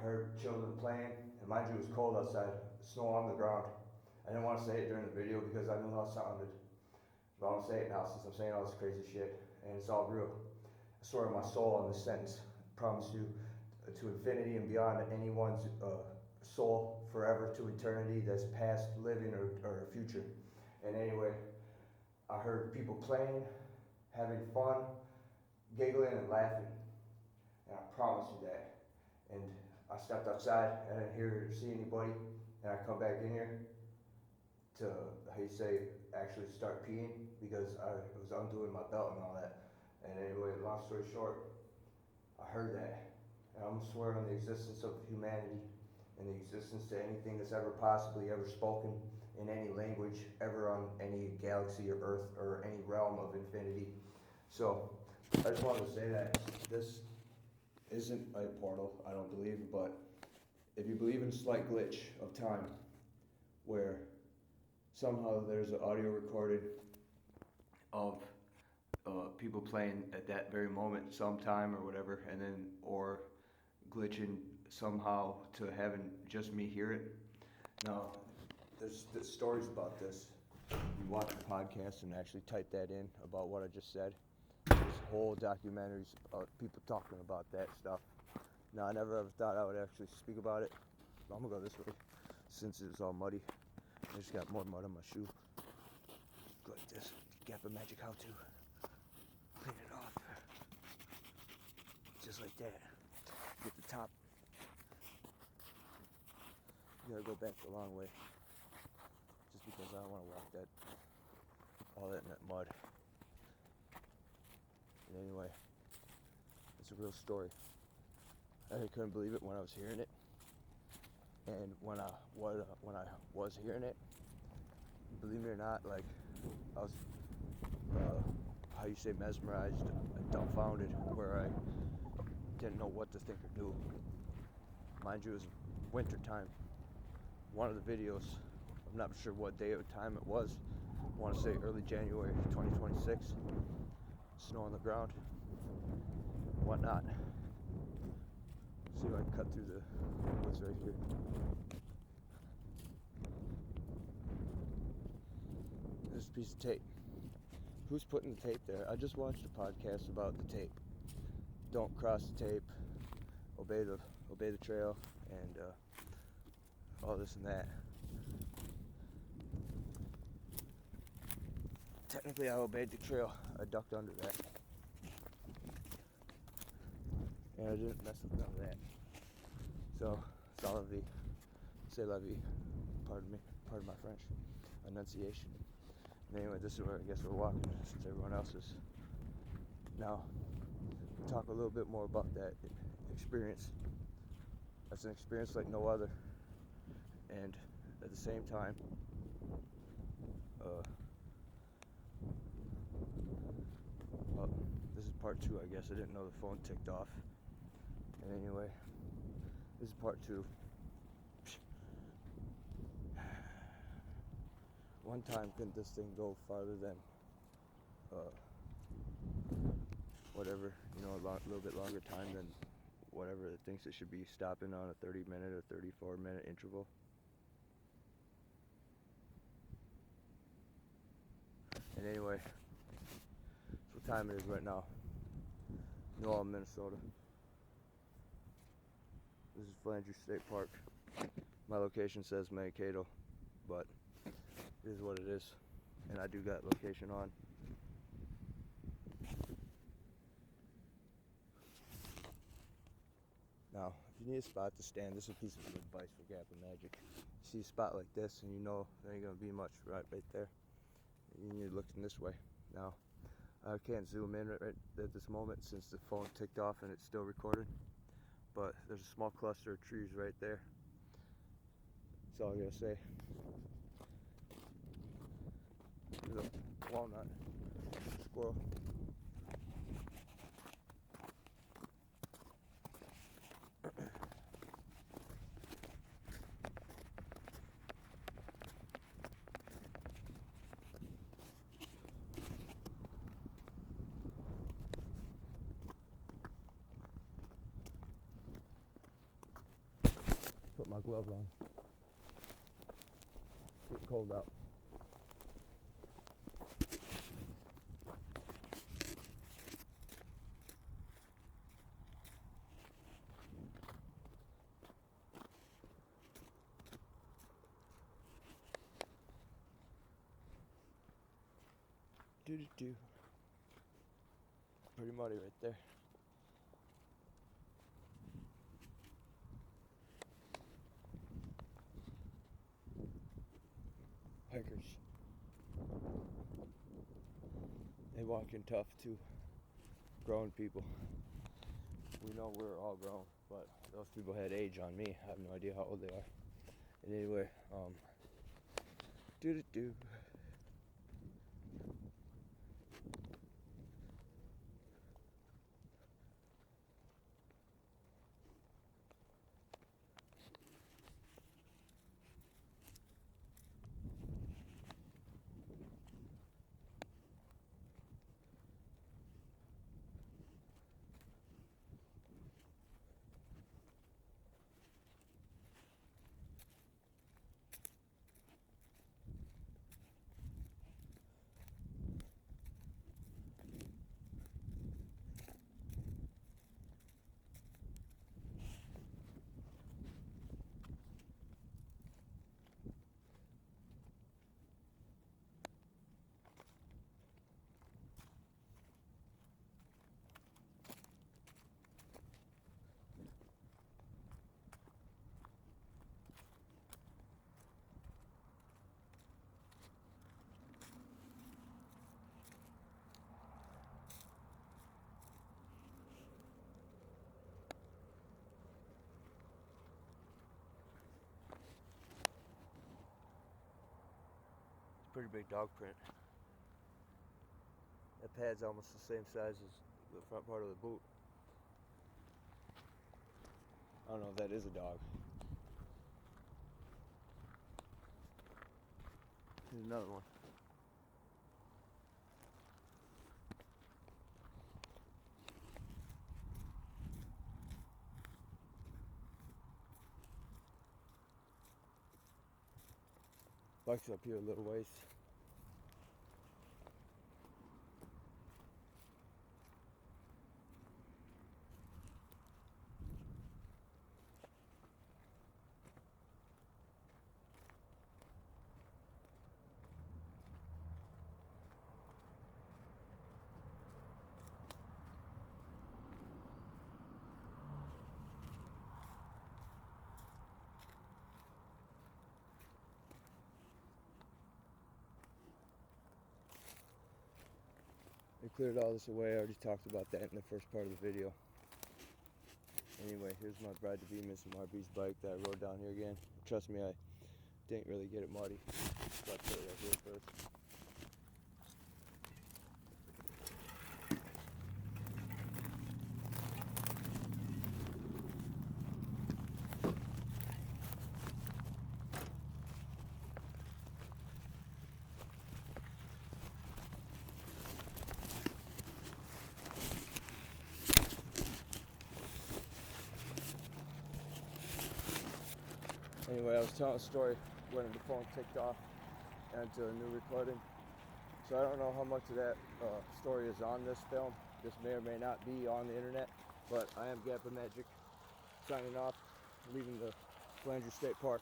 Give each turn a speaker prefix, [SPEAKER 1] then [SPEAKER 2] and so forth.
[SPEAKER 1] heard children playing, and mind you, it was cold outside, snow on the ground. I didn't want to say it during the video because I knew how it sounded. But I'm gonna say it now since I'm saying all this crazy shit, and it's all real. I swear on my soul on this sentence, I promise you, to infinity and beyond anyone's soul, forever to eternity, that's past, living, or future. And anyway, I heard people playing, having fun, giggling and laughing, and I promise you that. And I stepped outside, I didn't see anybody, and I come back in here to, how you say, actually start peeing because I was undoing my belt and all that. And anyway, long story short, I heard that, and I'm swearing on the existence of humanity and the existence to anything that's ever possibly ever spoken in any language ever on any galaxy or Earth or any realm of infinity. So I just wanted to say that this isn't a portal, I don't believe, but if you believe in a slight glitch of time where somehow there's an audio recorded of people playing at that very moment sometime or whatever, and then or glitching somehow to having just me hear it. Now, there's stories about this. You watch the podcast and actually type that in about what I just said. There's whole documentaries of people talking about that stuff. Now, I never ever thought I would actually speak about it. But I'm gonna go this way since it was all muddy. I just got more mud on my shoe. Go like this. GappaMagix how to clean it off. Just like that. Get the top. You gotta go back the long way. Just because I don't want to walk all that in that mud. And anyway, it's a real story. I couldn't believe it when I was hearing it. And when I was hearing it, believe me or not, like I was, how you say, mesmerized, dumbfounded, where I didn't know what to think or do. Mind you, it was winter time. One of the videos, I'm not sure what day or time it was. I want to say early January 2026. Snow on the ground, whatnot. See if I can cut through the woods right here. This piece of tape. Who's putting the tape there? I just watched a podcast about the tape. Don't cross the tape. Obey the trail, and all this and that. Technically, I obeyed the trail. I ducked under that, and I didn't mess with none of that. So, c'est la vie. C'est la vie. Pardon my French enunciation. And anyway, this is where I guess we're walking since everyone else is. Now, we'll talk a little bit more about that experience. That's an experience like no other. And at the same time, well, this is part 2, I guess. I didn't know the phone ticked off. And anyway, this is part 2. One time, couldn't this thing go farther than whatever, a little bit longer time than whatever it thinks it should be stopping on a 30-minute or 34-minute interval? And anyway, that's what time it is right now. New Ulm, Minnesota. This is Flandreau State Park. My location says Mankato, but it is what it is. And I do got location on. Now, if you need a spot to stand, this is a piece of advice for GappaMagix. You see a spot like this, and you know there ain't gonna be much right there. You need to look in this way. Now, I can't zoom in right at this moment since the phone ticked off and it's still recorded. But there's a small cluster of trees right there. That's all I gotta say. There's a walnut, squirrel. put my gloves on. It's getting cold out. Do. Pretty muddy right there. Hikers. They walk in tough too. Grown people. We know we're all grown, but those people had age on me. I have no idea how old they are. And anyway, do. Pretty big dog print. That pad's almost the same size as the front part of the boot. I don't know if that is a dog. Here's another one. Bike's up here a little ways. They cleared all this away. I already talked about that in the first part of the video. Anyway, here's my bride-to-be Mrs. Marby's bike that I rode down here again. Trust me, I didn't really get it muddy. So I put it right here first. Anyway, I was telling a story when the phone ticked off into a new recording. So I don't know how much of that story is on this film. This may or may not be on the internet, but I am GappaMagix signing off, leaving the Flanger State Park.